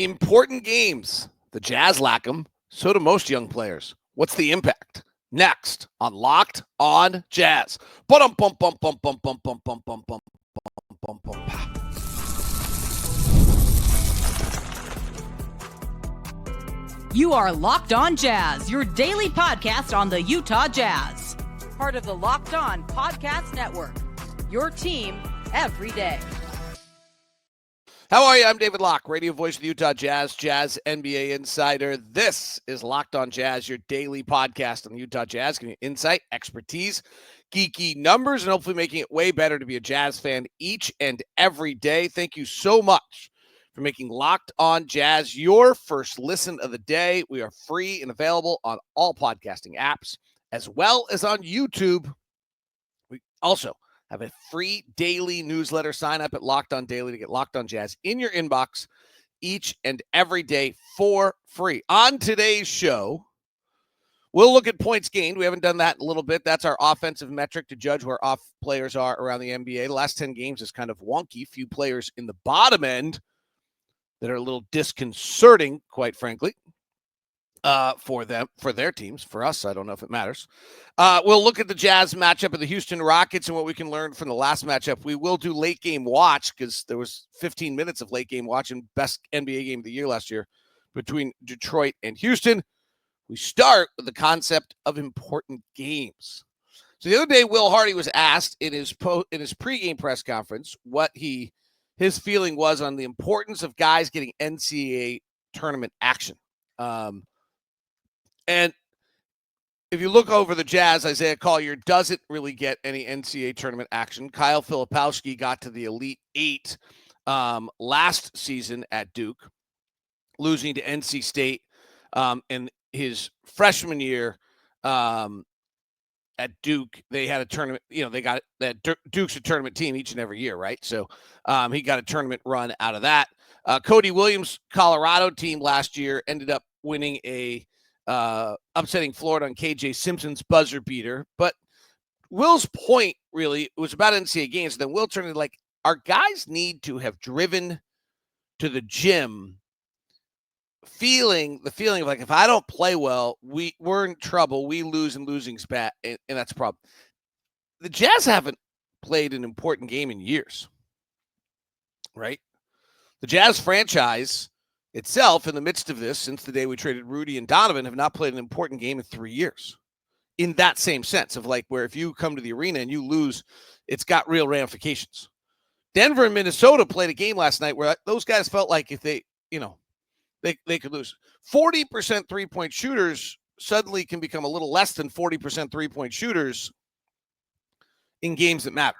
Important games. The Jazz lack them. So do most young players. What's the impact? Next on Locked on Jazz. Bum bum bum bum bum bum bum bum bum bum bum bum. You are Locked on Jazz, your daily podcast on the Utah Jazz. Part of the Locked on Podcast Network. Your team every day. How are you? I'm David Locke, radio voice of the Utah Jazz, Jazz NBA insider. This is Locked on Jazz, your daily podcast on the Utah Jazz, giving you insight, expertise, geeky numbers, and hopefully making it way better to be a Jazz fan each and every day. Thank you so much for making Locked on Jazz your first listen of the day. We are free and available on all podcasting apps, as well as on YouTube. We also have a free daily newsletter. Sign up at Locked On Daily to get Locked On Jazz in your inbox each and every day for free. On today's show, we'll look at points gained. We haven't done that in a little bit. That's our offensive metric to judge where off players are around the NBA. The last 10 games is kind of wonky. Few players in the bottom end that are a little disconcerting, quite frankly, for them, for their teams. For us, I don't know if it matters. We'll look at the Jazz matchup of the Houston Rockets and what we can learn from the last matchup. We will do late game watch because there was 15 minutes of late game watch and best NBA game of the year last year between Detroit and Houston. We start with the concept of important games. So the other day, Will Hardy was asked in his pregame press conference what his feeling was on the importance of guys getting NCAA tournament action. And if you look over the Jazz, Isaiah Collier doesn't really get any NCAA tournament action. Kyle Filipowski got to the Elite Eight last season at Duke, losing to NC State in his freshman year at Duke. They had a tournament, they got that Duke's a tournament team each and every year, right? So he got a tournament run out of that. Cody Williams' Colorado team last year ended up winning upsetting Florida on KJ Simpson's buzzer beater. But Will's point really was about NCAA games. Then Will turned to like, our guys need to have driven to the gym the feeling of like, if I don't play well, we're in trouble. We lose, and losing's bad, and that's a problem. The Jazz haven't played an important game in years, right? The Jazz franchise itself, in the midst of this, since the day we traded Rudy and Donovan, have not played an important game in 3 years. In that same sense of like, where if you come to the arena and you lose, it's got real ramifications. Denver and Minnesota played a game last night where those guys felt like if they could lose. 40% three-point shooters suddenly can become a little less than 40% three-point shooters in games that matter.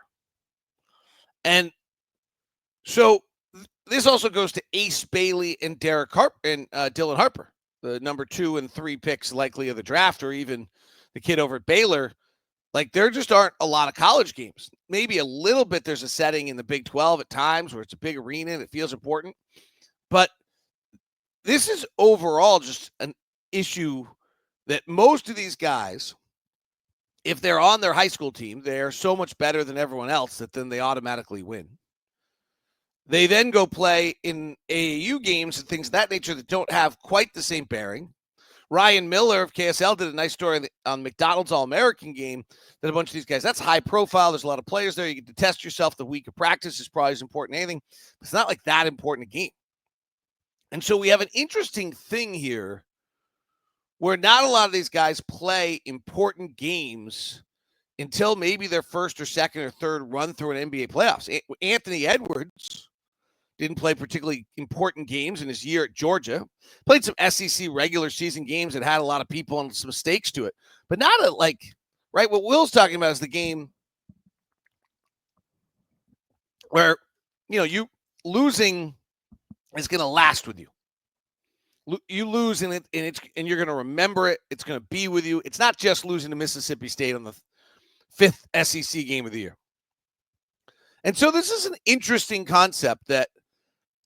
And so this also goes to Ace Bailey and Dylan Harper, the number 2 and 3 picks likely of the draft, or even the kid over at Baylor. Like, there just aren't a lot of college games. Maybe a little bit there's a setting in the Big 12 at times where it's a big arena and it feels important. But this is overall just an issue that most of these guys, if they're on their high school team, they're so much better than everyone else that then they automatically win. They then go play in AAU games and things of that nature that don't have quite the same bearing. Ryan Miller of KSL did a nice story on McDonald's All-American game that a bunch of these guys, that's high profile. There's a lot of players there. You get to test yourself. The week of practice is probably as important as anything. It's not like that important a game. And so we have an interesting thing here where not a lot of these guys play important games until maybe their first or second or third run through an NBA playoffs. Anthony Edwards didn't play particularly important games in his year at Georgia. Played some SEC regular season games that had a lot of people and some stakes to it. But not right, what Will's talking about is the game where, you losing is going to last with you. You lose and you're going to remember it. It's going to be with you. It's not just losing to Mississippi State on the 5th SEC game of the year. And so this is an interesting concept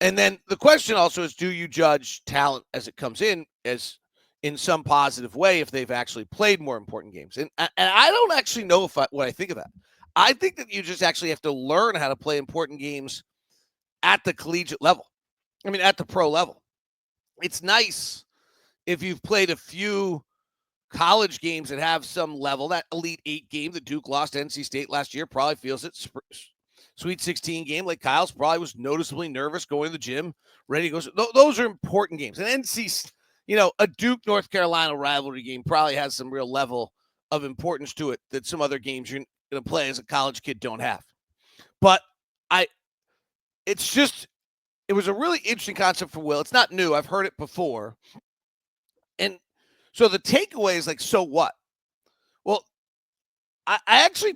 and then the question also is, do you judge talent as it comes in as in some positive way if they've actually played more important games? And I don't actually know what I think of that. I think that you just actually have to learn how to play important games at the collegiate level. I mean, at the pro level. it's nice if you've played a few college games that have some level. That Elite Eight game that Duke lost to NC State last year probably feels it. Sweet 16 game like Kyle's probably was noticeably nervous going to the gym, ready to go. Those are important games. And NC, a Duke North Carolina rivalry game probably has some real level of importance to it that some other games you're going to play as a college kid don't have. But it was a really interesting concept for Will. It's not new. I've heard it before. And so the takeaway is like, so what? Well, I actually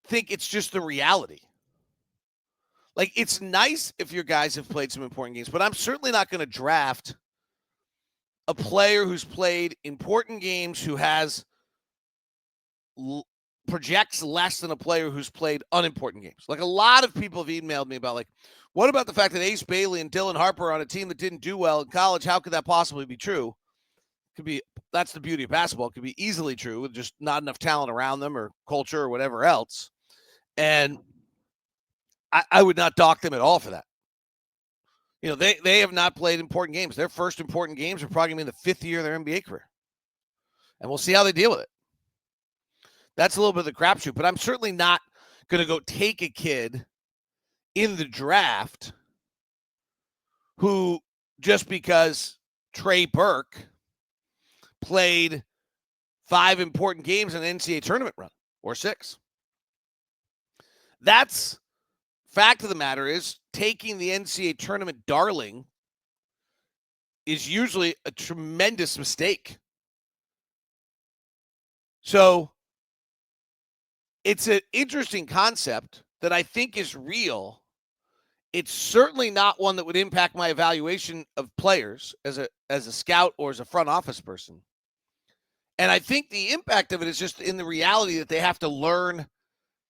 think it's just the reality. Like, it's nice if your guys have played some important games, but I'm certainly not going to draft a player who's played important games who projects less than a player who's played unimportant games. Like, a lot of people have emailed me about, like, what about the fact that Ace Bailey and Dylan Harper are on a team that didn't do well in college? How could that possibly be true? That's the beauty of basketball. It could be easily true with just not enough talent around them or culture or whatever else. And I would not dock them at all for that. They have not played important games. Their first important games are probably going to be in the fifth year of their NBA career. And we'll see how they deal with it. That's a little bit of the crapshoot, but I'm certainly not going to go take a kid in the draft who, just because Trey Burke played 5 important games in an NCAA tournament run, or 6. That's fact of the matter is, taking the NCAA tournament darling is usually a tremendous mistake. So it's an interesting concept that I think is real. It's certainly not one that would impact my evaluation of players as a scout or as a front office person. And I think the impact of it is just in the reality that they have to learn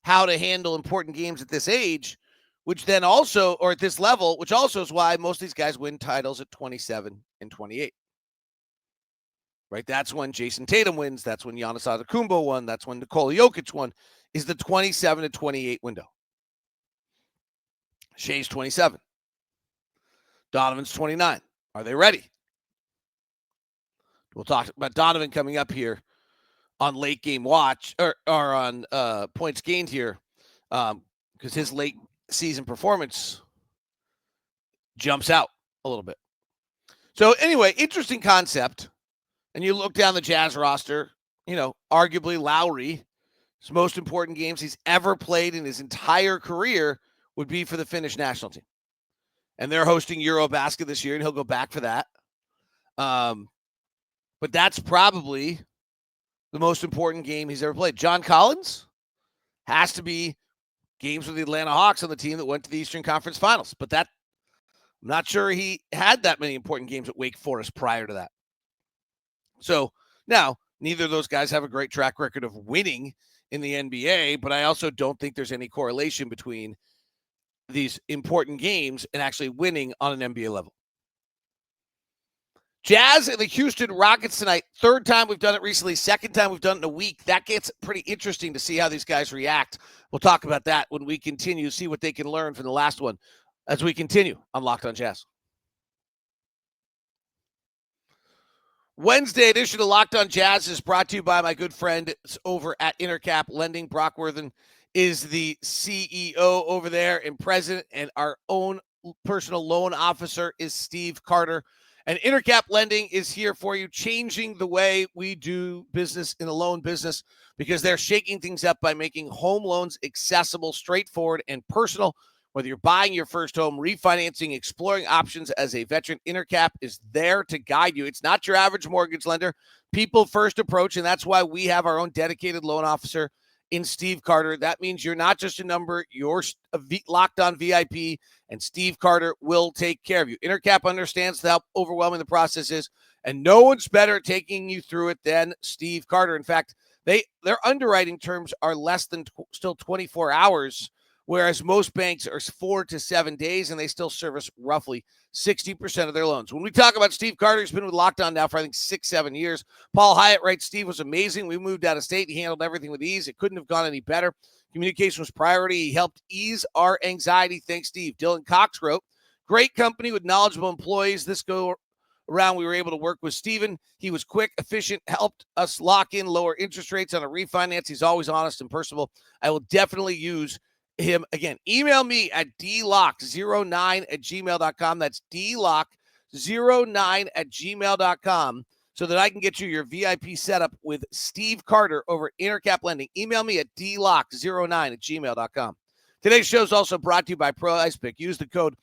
how to handle important games at this age, which then also, or at this level, which also is why most of these guys win titles at 27 and 28. Right? That's when Jason Tatum wins. That's when Giannis Antetokounmpo won. That's when Nikola Jokic won, is the 27 to 28 window. Shea's 27. Donovan's 29. Are they ready? We'll talk about Donovan coming up here on late game watch or on points gained here because his late season performance jumps out a little bit. So anyway, interesting concept. And you look down the Jazz roster, arguably Lowry, his most important games he's ever played in his entire career would be for the Finnish national team. And they're hosting Eurobasket this year, and he'll go back for that. But that's probably the most important game he's ever played. John Collins has to be games with the Atlanta Hawks on the team that went to the Eastern Conference Finals. But I'm not sure he had that many important games at Wake Forest prior to that. So now, neither of those guys have a great track record of winning in the NBA, but I also don't think there's any correlation between these important games and actually winning on an NBA level. Jazz and the Houston Rockets tonight. Third time we've done it recently. Second time we've done it in a week. That gets pretty interesting to see how these guys react. We'll talk about that when we continue, see what they can learn from the last one as we continue on Locked on Jazz. Wednesday edition of Locked on Jazz is brought to you by my good friend over at Intercap Lending. Brock Worthen is the CEO over there and president, and our own personal loan officer is Steve Carter. And Intercap Lending is here for you, changing the way we do business in the loan business because they're shaking things up by making home loans accessible, straightforward, and personal. Whether you're buying your first home, refinancing, exploring options as a veteran, Intercap is there to guide you. It's not your average mortgage lender. People first approach, and that's why we have our own dedicated loan officer in Steve Carter. That means you're not just a number, you're a locked on VIP, and Steve Carter will take care of you. Intercap understands how overwhelming the process is, and no one's better at taking you through it than Steve Carter. In fact, their underwriting terms are less than still 24 hours, whereas most banks are 4 to 7 days, and they still service roughly 60% of their loans. When we talk about Steve Carter, he's been with Locked On now for, I think, 6-7 years. Paul Hyatt writes, Steve was amazing. We moved out of state. He handled everything with ease. It couldn't have gone any better. Communication was priority. He helped ease our anxiety. Thanks, Steve. Dylan Cox wrote, great company with knowledgeable employees. This go around. We were able to work with Steven. He was quick, efficient, helped us lock in lower interest rates on a refinance. He's always honest and personable. I will definitely use him again. Email me at dlock09@gmail.com. That's dlock09@gmail.com so that I can get you your VIP setup with Steve Carter over at Intercap Lending. Email me at dlock09@gmail.com. Today's show is also brought to you by PrizePicks. Use the code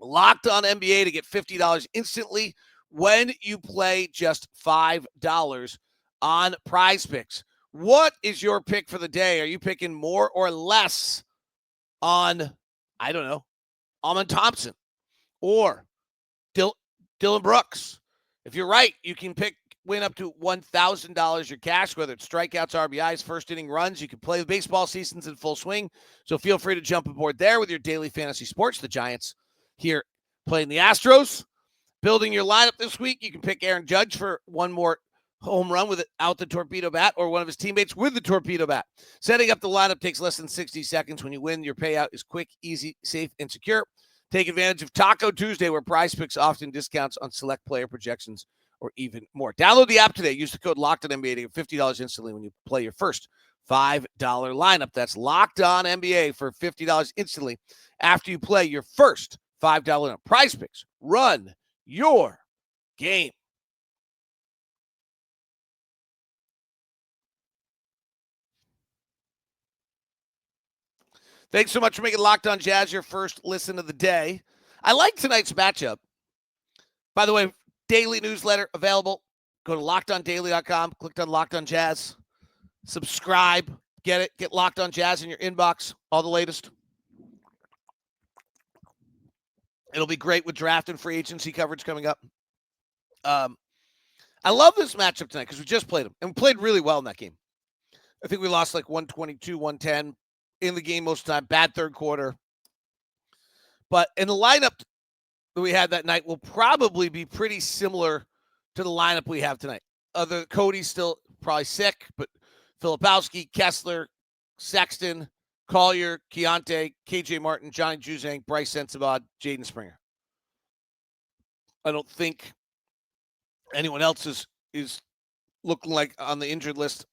LOCKEDONNBA to get $50 instantly when you play just $5 on PrizePicks. What is your pick for the day? Are you picking more or less on, I don't know, Amon Thompson or Dylan Brooks? If you're right, you can win up to $1,000 your cash, whether it's strikeouts, RBIs, first inning runs. You can play the baseball seasons in full swing. So feel free to jump aboard there with your daily fantasy sports. The Giants here playing the Astros. Building your lineup this week, you can pick Aaron Judge for one more home run without the torpedo bat, or one of his teammates with the torpedo bat. Setting up the lineup takes less than 60 seconds. When you win, your payout is quick, easy, safe, and secure. Take advantage of Taco Tuesday, where PrizePicks often discounts on select player projections or even more. Download the app today. Use the code LOCKEDONNBA to get $50 instantly when you play your first $5 lineup. That's LOCKEDONNBA for $50 instantly after you play your first $5 lineup. PrizePicks. Run your game. Thanks so much for making Locked On Jazz your first listen of the day. I like tonight's matchup. By the way, daily newsletter available. Go to LockedOnDaily.com. Click on Locked On Jazz. Subscribe. Get it. Get Locked On Jazz in your inbox. All the latest. It'll be great with draft and free agency coverage coming up. I love this matchup tonight because we just played them. And we played really well in that game. I think we lost like 122, 110 in the game most of the time. Bad third quarter. But in the lineup that we had that night will probably be pretty similar to the lineup we have tonight. Cody's still probably sick, but Filipowski, Kessler, Sexton, Collier, Keontae, KJ Martin, Johnny Juzang, Bryce Sensabaugh, Jaden Springer. I don't think anyone else is looking like on the injured list,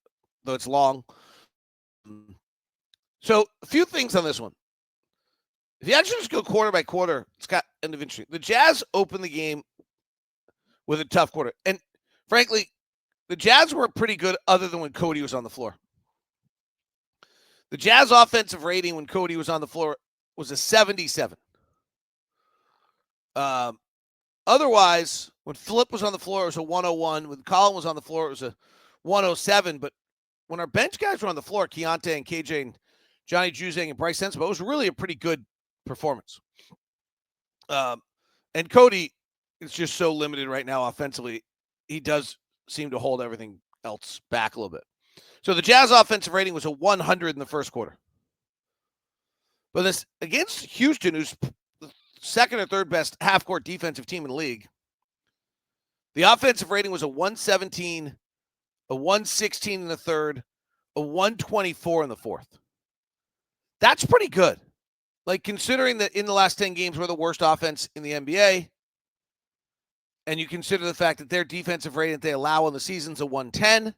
though it's long. So a few things on this one. If you actually just go quarter by quarter, it's kind of interesting. The Jazz opened the game with a tough quarter. And frankly, the Jazz were pretty good other than when Cody was on the floor. The Jazz offensive rating when Cody was on the floor was a 77. Otherwise, when Phillip was on the floor, it was a 101. When Colin was on the floor, it was a 107. But when our bench guys were on the floor, Keontae and KJ and Johnny Juzang and Bryce Sensabaugh, it was really a pretty good performance. And Cody is just so limited right now offensively. He does seem to hold everything else back a little bit. So the Jazz offensive rating was a 100 in the first quarter. But this against Houston, who's the second or third best half-court defensive team in the league, the offensive rating was a 117, a 116 in the third, a 124 in the fourth. That's pretty good. Like, considering that in the last 10 games, we're the worst offense in the NBA, and you consider the fact that their defensive rating that they allow in the season's a 110,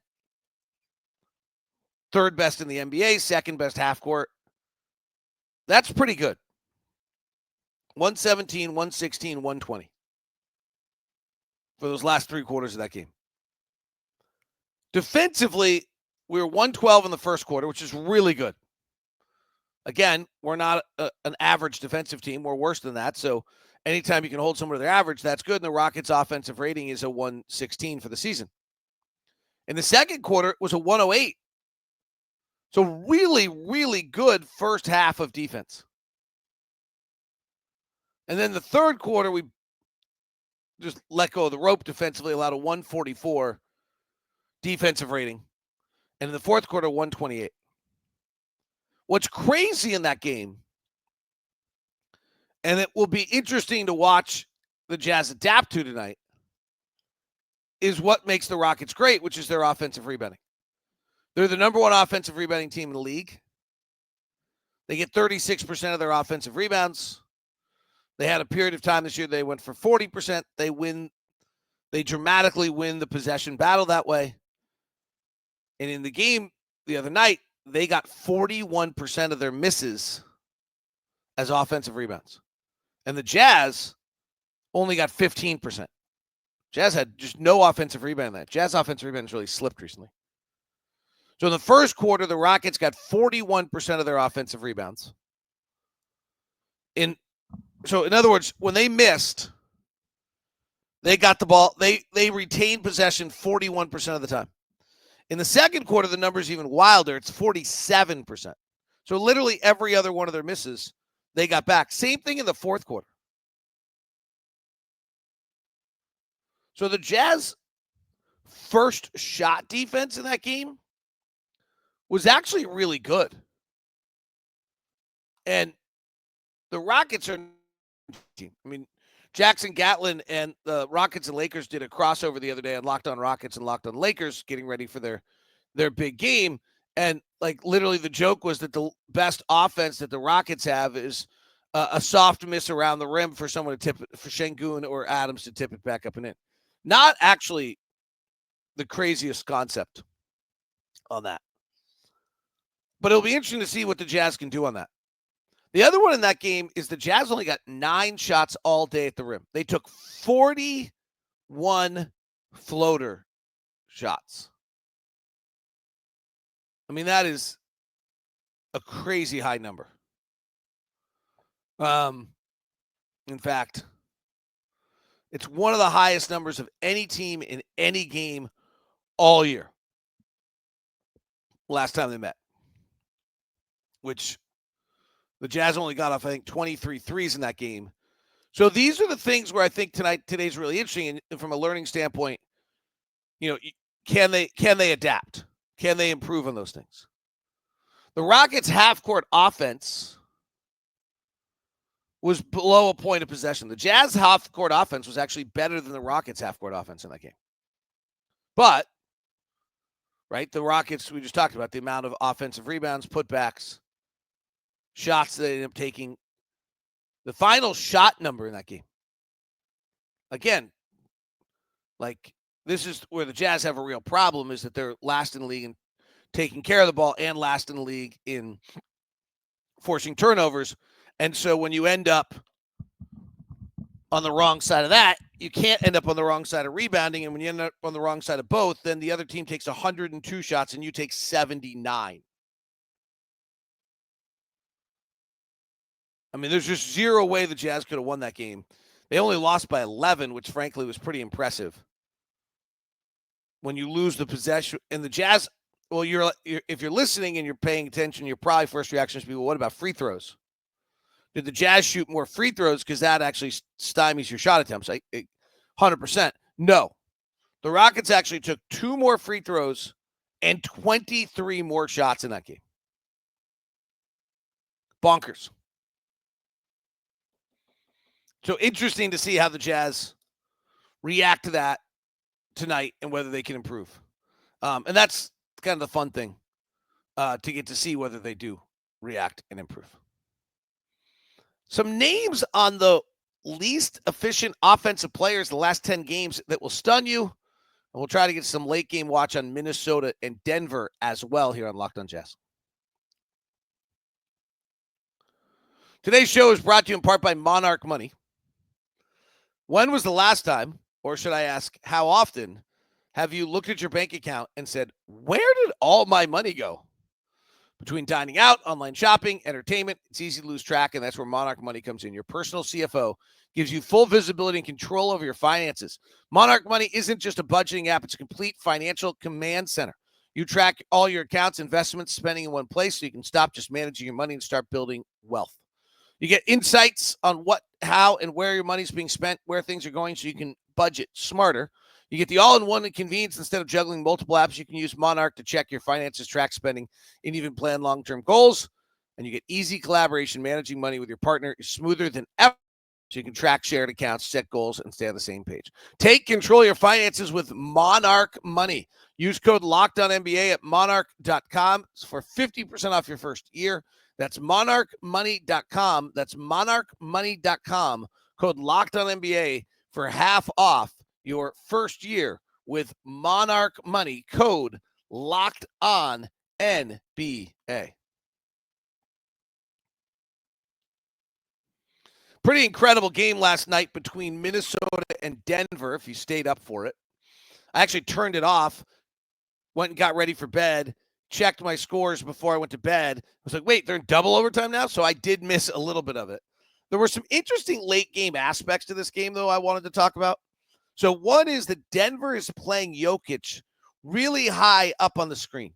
third best in the NBA, second best half court. That's pretty good. 117, 116, 120 for those last three quarters of that game. Defensively, we were 112 in the first quarter, which is really good. Again, we're not an average defensive team. We're worse than that. So anytime you can hold someone to their average, that's good. And the Rockets' offensive rating is a 116 for the season. In the second quarter, it was a 108. So really, really good first half of defense. And then the third quarter, we just let go of the rope defensively, allowed a 144 defensive rating. And in the fourth quarter, 128. What's crazy in that game, and it will be interesting to watch the Jazz adapt to tonight, is what makes the Rockets great, which is their offensive rebounding. They're the number one offensive rebounding team in the league. They get 36% of their offensive rebounds. They had a period of time this year they went for 40%. They win They dramatically win the possession battle that way. And in the game the other night, they got 41% of their misses as offensive rebounds. And the Jazz only got 15%. Jazz had just no offensive rebound in that. Jazz offensive rebounds really slipped recently. So in the first quarter, the Rockets got 41% of their offensive rebounds. So in other words, when they missed, they got the ball. They retained possession 41% of the time. In the second quarter, the number's even wilder. It's 47%. So literally every other one of their misses, they got back. Same thing in the fourth quarter. So the Jazz first shot defense in that game was actually really good. And the Rockets are, I mean, Jackson Gatlin and the Rockets and Lakers did a crossover the other day on Locked On Rockets and Locked On Lakers, getting ready for their big game. And like literally the joke was that the best offense that the Rockets have is a soft miss around the rim for someone to tip it, for Şengün or Adams to tip it back up and in. Not actually the craziest concept on that. But it'll be interesting to see what the Jazz can do on that. The other one in that game is the Jazz only got 9 shots all day at the rim. They took 41 floater shots. I mean, that is a crazy high number. In fact, it's one of the highest numbers of any team in any game all year. Last time they met, which the Jazz only got off, I think, 23 threes in that game. So these are the things where I think today's really interesting. And from a learning standpoint, can they adapt? Can they improve on those things? The Rockets' half-court offense was below a point of possession. The Jazz half-court offense was actually better than the Rockets' half-court offense in that game. But, right, the Rockets, we just talked about the amount of offensive rebounds, putbacks, shots they ended up taking. The final shot number in that game. Again, like, this is where the Jazz have a real problem, is that they're last in the league in taking care of the ball and last in the league in forcing turnovers. And so when you end up on the wrong side of that, you can't end up on the wrong side of rebounding. And when you end up on the wrong side of both, then the other team takes 102 shots and you take 79. I mean, there's just zero way the Jazz could have won that game. They only lost by 11, which frankly was pretty impressive. When you lose the possession, and the Jazz, well, if you're listening and you're paying attention, your probably first reaction is, well, what about free throws? Did the Jazz shoot more free throws because that actually stymies your shot attempts? 100%. No. The Rockets actually took 2 more free throws and 23 more shots in that game. Bonkers. So interesting to see how the Jazz react to that tonight and whether they can improve. And that's kind of the fun thing, to get to see whether they do react and improve. Some names on the least efficient offensive players in the last 10 games that will stun you. And we'll try to get some late game watch on Minnesota and Denver as well here on Locked On Jazz. Today's show is brought to you in part by Monarch Money. When was the last time, or should I ask, how often, have you looked at your bank account and said, where did all my money go? Between dining out, online shopping, entertainment, it's easy to lose track, and that's where Monarch Money comes in. Your personal CFO gives you full visibility and control over your finances. Monarch Money isn't just a budgeting app. It's a complete financial command center. You track all your accounts, investments, spending in one place so you can stop just managing your money and start building wealth. You get insights on what, how, and where your money's being spent, where things are going, so you can budget smarter. You get the all-in-one convenience. Instead of juggling multiple apps, you can use Monarch to check your finances, track spending, and even plan long-term goals. And you get easy collaboration. Managing money with your partner is smoother than ever, so you can track shared accounts, set goals, and stay on the same page. Take control of your finances with Monarch Money. Use code LOCKEDONNBA at monarch.com for 50% off your first year. That's monarchmoney.com. That's monarchmoney.com. Code LOCKEDONNBA for half off your first year with Monarch Money. Code Locked On NBA. Pretty incredible game last night between Minnesota and Denver, if you stayed up for it. I actually turned it off, went and got ready for bed, checked my scores before I went to bed. I was like, wait, they're in double overtime now? So I did miss a little bit of it. There were some interesting late game aspects to this game, though, I wanted to talk about. So one is that Denver is playing Jokic really high up on the screen.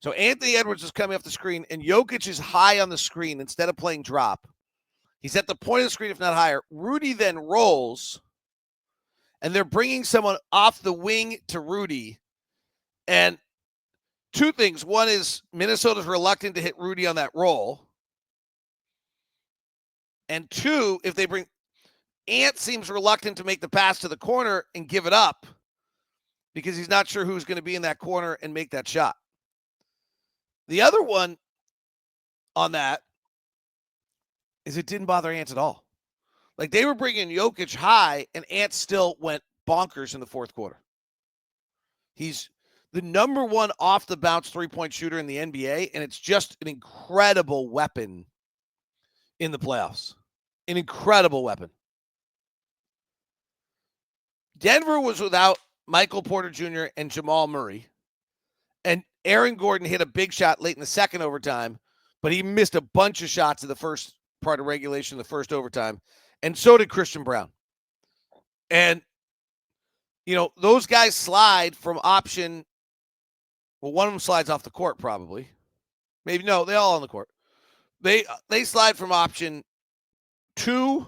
So Anthony Edwards is coming off the screen, and Jokic is high on the screen instead of playing drop. He's at the point of the screen, if not higher. Rudy then rolls, and they're bringing someone off the wing to Rudy. And two things. One is Minnesota's reluctant to hit Rudy on that roll. And two, if they bring Ant seems reluctant to make the pass to the corner and give it up because he's not sure who's going to be in that corner and make that shot. The other one on that is it didn't bother Ant at all. Like, they were bringing Jokic high, and Ant still went bonkers in the fourth quarter. He's the number one off-the-bounce three-point shooter in the NBA, and it's just an incredible weapon in the playoffs. An incredible weapon. Denver was without Michael Porter Jr. and Jamal Murray, and Aaron Gordon hit a big shot late in the second overtime, but he missed a bunch of shots in the first part of regulation, the first overtime, and so did Christian Brown. And, you know, those guys slide from option. Well, one of them slides off the court probably. Maybe, no, they all on the court. They slide from option 2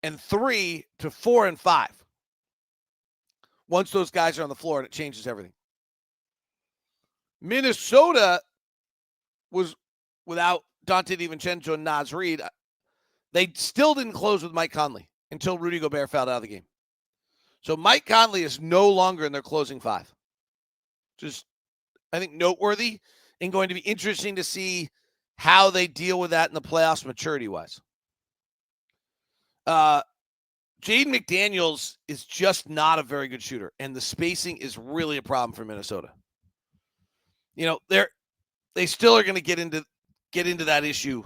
and 3 to 4 and 5. Once those guys are on the floor, and it changes everything. Minnesota was without Dante DiVincenzo and Naz Reid. They still didn't close with Mike Conley until Rudy Gobert fouled out of the game. So Mike Conley is no longer in their closing five. Just, I think, noteworthy and going to be interesting to see how they deal with that in the playoffs maturity-wise. Jaden McDaniels is just not a very good shooter, and the spacing is really a problem for Minnesota. You know, they still are going to get into that issue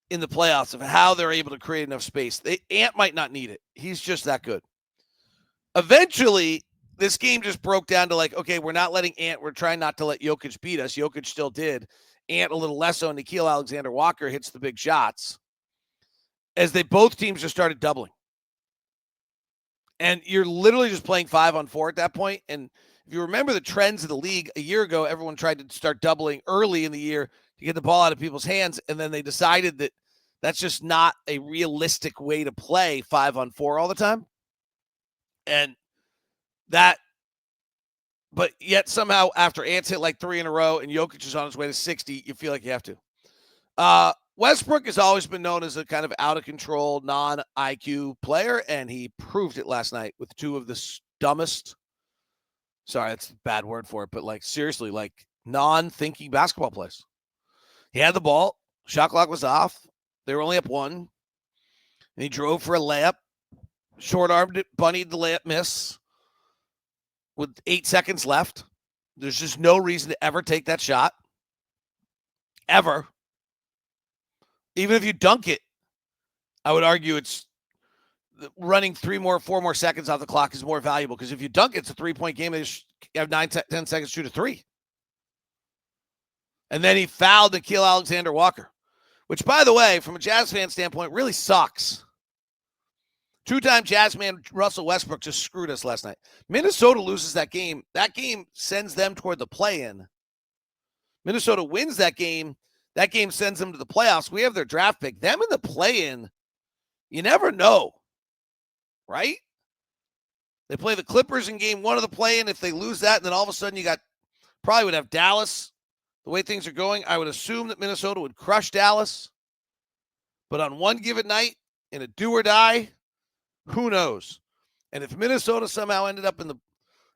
in the playoffs of how they're able to create enough space. Ant might not need it. He's just that good. Eventually, this game just broke down to like, okay, we're not letting Ant. We're trying not to let Jokic beat us. Jokic still did. Ant a little less so. Nickeil Alexander-Walker hits the big shots as both teams just started doubling. And you're literally just playing 5-on-4 at that point. And if you remember the trends of the league a year ago, everyone tried to start doubling early in the year to get the ball out of people's hands. And then they decided that that's just not a realistic way to play 5-on-4 all the time. And that, but yet somehow after Ant's hit like 3 in a row and Jokic is on his way to 60, you feel like you have to. Westbrook has always been known as a kind of out-of-control, non-IQ player, and he proved it last night with 2 of the dumbest, sorry, that's a bad word for it, but like seriously, like non-thinking basketball plays. He had the ball, shot clock was off, they were only up 1, and he drove for a layup, short-armed it, bunnied the layup miss with 8 seconds left. There's just no reason to ever take that shot. Ever. Even if you dunk it, I would argue it's running 4 more seconds off the clock is more valuable because if you dunk it, it's a 3-point game. They just have 10 seconds to shoot a 3. And then he fouled Nickeil Alexander-Walker, which, by the way, from a Jazz fan standpoint, really sucks. 2-time Jazz man Russell Westbrook just screwed us last night. Minnesota loses that game. That game sends them toward the play-in. Minnesota wins that game. That game sends them to the playoffs. We have their draft pick. Them in the play-in, you never know, right? They play the Clippers in game 1 of the play-in. If they lose that, and then all of a sudden you probably would have Dallas. The way things are going, I would assume that Minnesota would crush Dallas. But on one given night, in a do or die, who knows? And if Minnesota somehow ended up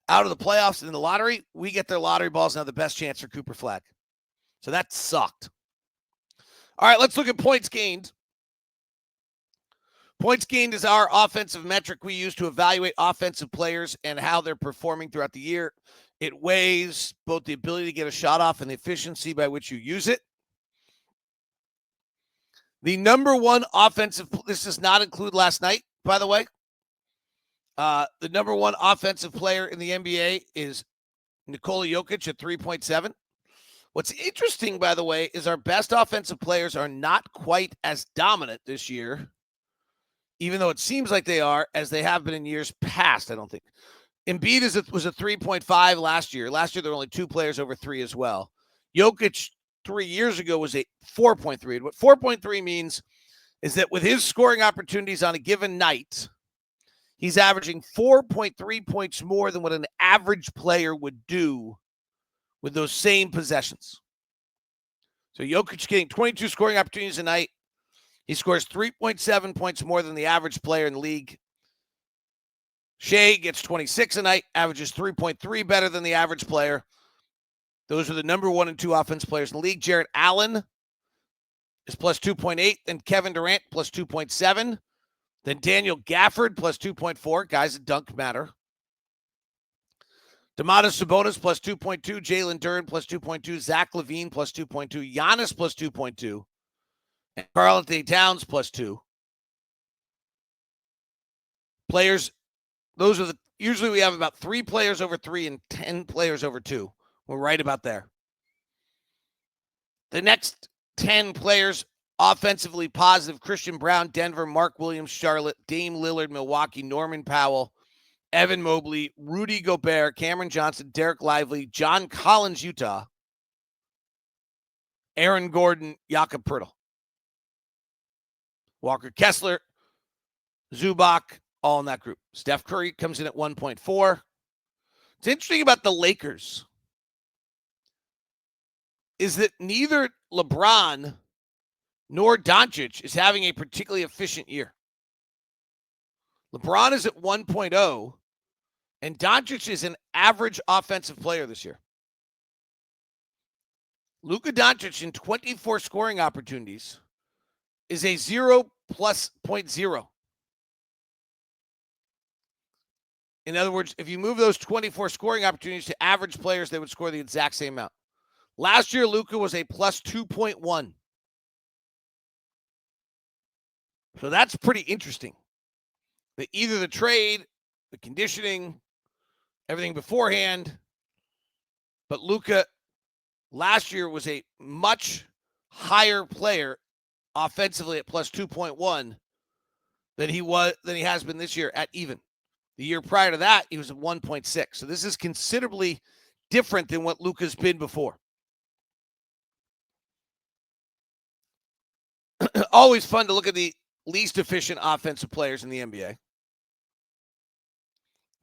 out of the playoffs and in the lottery, we get their lottery balls and have the best chance for Cooper Flag. So that sucked. All right, let's look at points gained. Points gained is our offensive metric we use to evaluate offensive players and how they're performing throughout the year. It weighs both the ability to get a shot off and the efficiency by which you use it. The number one offensive, this does not include last night, by the way. The number one offensive player in the NBA is Nikola Jokic at 3.7. What's interesting, by the way, is our best offensive players are not quite as dominant this year, even though it seems like they are, as they have been in years past, I don't think. Embiid was a 3.5 last year. Last year, there were only two players over 3 as well. Jokic 3 years ago was a 4.3. What 4.3 means is that with his scoring opportunities on a given night, he's averaging 4.3 points more than what an average player would do with those same possessions. So Jokic getting 22 scoring opportunities a night. He scores 3.7 points more than the average player in the league. Shea gets 26 a night, averages 3.3 better than the average player. Those are the number 1 and 2 offense players in the league. Jarrett Allen is plus 2.8, then Kevin Durant plus 2.7, then Daniel Gafford plus 2.4. Guys that dunk matter. Domantas Sabonis plus 2.2, Jalen Duren plus 2.2, Zach LaVine plus 2.2, Giannis plus 2.2, and Karl-Anthony Towns plus 2. Players, those are usually we have about 3 players over 3 and 10 players over 2. We're right about there. The next 10 players offensively positive: Christian Brown, Denver; Mark Williams, Charlotte; Dame Lillard, Milwaukee; Norman Powell, Evan Mobley, Rudy Gobert, Cameron Johnson, Derek Lively, John Collins, Utah; Aaron Gordon, Jakob Poeltl, Walker Kessler, Zubac, all in that group. Steph Curry comes in at 1.4. What's interesting about the Lakers is that neither LeBron nor Doncic is having a particularly efficient year. LeBron is at 1.0, and Doncic is an average offensive player this year. Luka Doncic in 24 scoring opportunities is a 0 plus 0.0. In other words, if you move those 24 scoring opportunities to average players, they would score the exact same amount. Last year, Luka was a plus 2.1. So that's pretty interesting. That either the trade, the conditioning, everything beforehand, but Luka last year was a much higher player offensively at plus 2.1 than he has been this year at even. The year prior to that, he was at 1.6. So this is considerably different than what Luka's been before. Always fun to look at the least efficient offensive players in the NBA.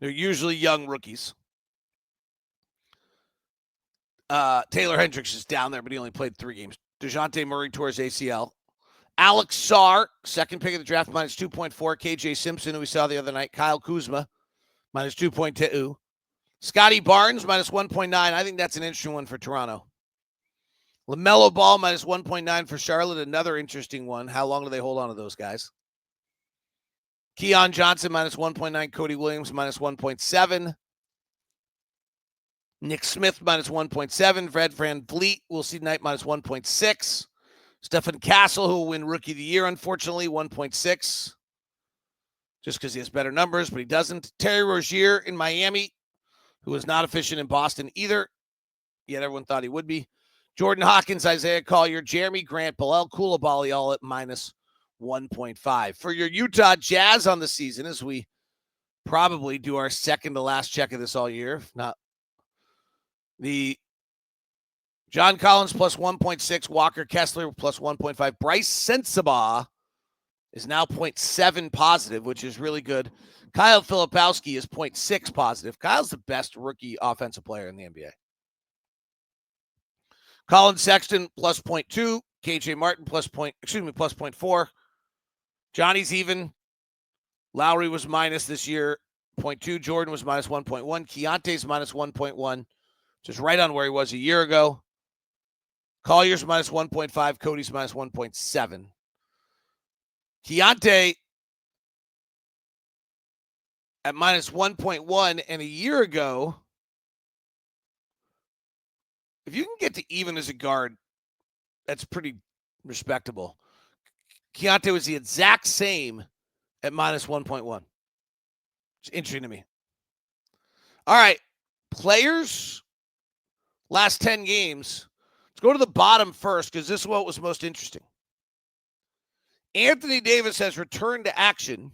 They're usually young rookies. Taylor Hendricks is down there, but he only played 3 games. DeJounte Murray tore his ACL. Alex Sarr, second pick of the draft, minus 2.4. KJ Simpson, who we saw the other night. Kyle Kuzma, minus 2.2. Scotty Barnes, minus 1.9. I think that's an interesting one for Toronto. LaMelo Ball, minus 1.9 for Charlotte. Another interesting one. How long do they hold on to those guys? Keon Johnson, minus 1.9. Cody Williams, minus 1.7. Nick Smith, minus 1.7. Fred VanVleet, we'll see tonight, minus 1.6. Stephen Castle, who will win Rookie of the Year, unfortunately, 1.6. Just because he has better numbers, but he doesn't. Terry Rozier in Miami, who was not efficient in Boston either, yet everyone thought he would be. Jordan Hawkins, Isaiah Collier, Jeremy Grant, Bilal Coulibaly, all at minus 1.5. For your Utah Jazz on the season, as we probably do our second to last check of this all year, if not the John Collins plus 1.6, Walker Kessler plus 1.5. Bryce Sensabaugh is now 0.7 positive, which is really good. Kyle Filipowski is 0.6 positive. Kyle's the best rookie offensive player in the NBA. Colin Sexton plus 0.2. KJ Martin plus 0.4. Johnny's even. Lowry was minus this year, 0.2. Jordan was minus 1.1. Keontae's minus 1.1, which is right on where he was a year ago. Collier's minus 1.5. Cody's minus 1.7. Keontae at minus 1.1. And a year ago, if you can get to even as a guard, that's pretty respectable. Keontae was the exact same at minus 1.1. It's interesting to me. All right, players, last 10 games. Let's go to the bottom first because this is what was most interesting. Anthony Davis has returned to action.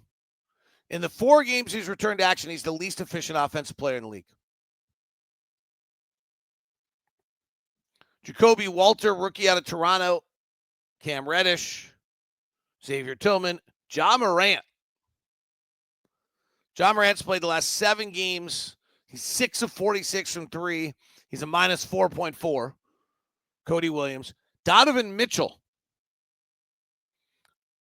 In the 4 games he's returned to action, he's the least efficient offensive player in the league. Jacoby Walter, rookie out of Toronto. Cam Reddish. Xavier Tillman. Ja Morant. Ja Morant's played the last 7 games. He's 6 of 46 from 3. He's a minus 4.4. Cody Williams. Donovan Mitchell.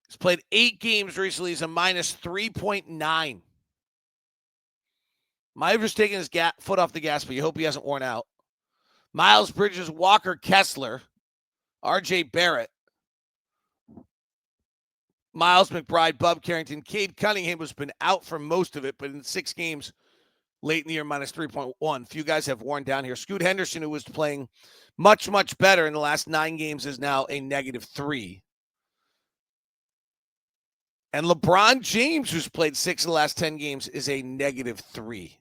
He's played 8 games recently. He's a minus 3.9. Myers taking his foot off the gas, but you hope he hasn't worn out. Miles Bridges, Walker Kessler, RJ Barrett, Miles McBride, Bub Carrington. Cade Cunningham has been out for most of it, but in 6 games late in the year, minus 3.1. Few guys have worn down here. Scoot Henderson, who was playing much, much better in the last 9 games, is now a negative 3. And LeBron James, who's played 6 of the last 10 games, is a negative 3.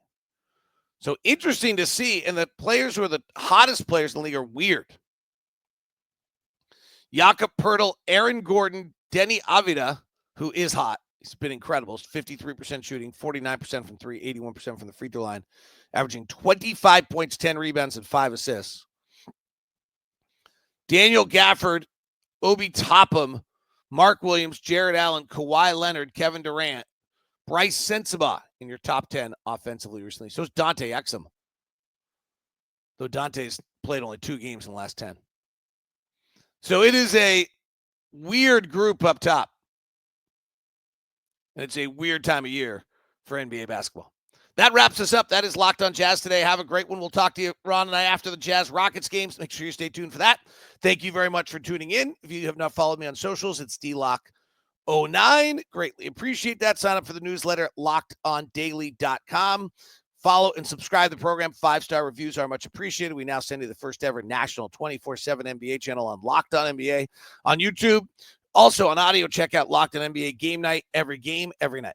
So interesting to see. And the players who are the hottest players in the league are weird. Jakob Poeltl, Aaron Gordon, Deni Avdija, who is hot. He's been incredible. 53% shooting, 49% from 3, 81% from the free throw line, averaging 25 points, 10 rebounds, and 5 assists. Daniel Gafford, Obi Toppin, Mark Williams, Jared Allen, Kawhi Leonard, Kevin Durant, Bryce Sensabaugh in your top 10 offensively recently. So is Dante Exum. Though Dante's played only 2 games in the last 10. So it is a weird group up top. And it's a weird time of year for NBA basketball. That wraps us up. That is Locked on Jazz today. Have a great one. We'll talk to you, Ron and I, after the Jazz Rockets games. Make sure you stay tuned for that. Thank you very much for tuning in. If you have not followed me on socials, it's DLock09. Greatly appreciate that. Sign up for the newsletter at lockedondaily.com. Follow and subscribe to the program. 5-star reviews are much appreciated. We now send you the first ever national 24/7 NBA channel on Locked on NBA on YouTube. Also on audio, check out Locked on NBA Game Night. Every game, every night.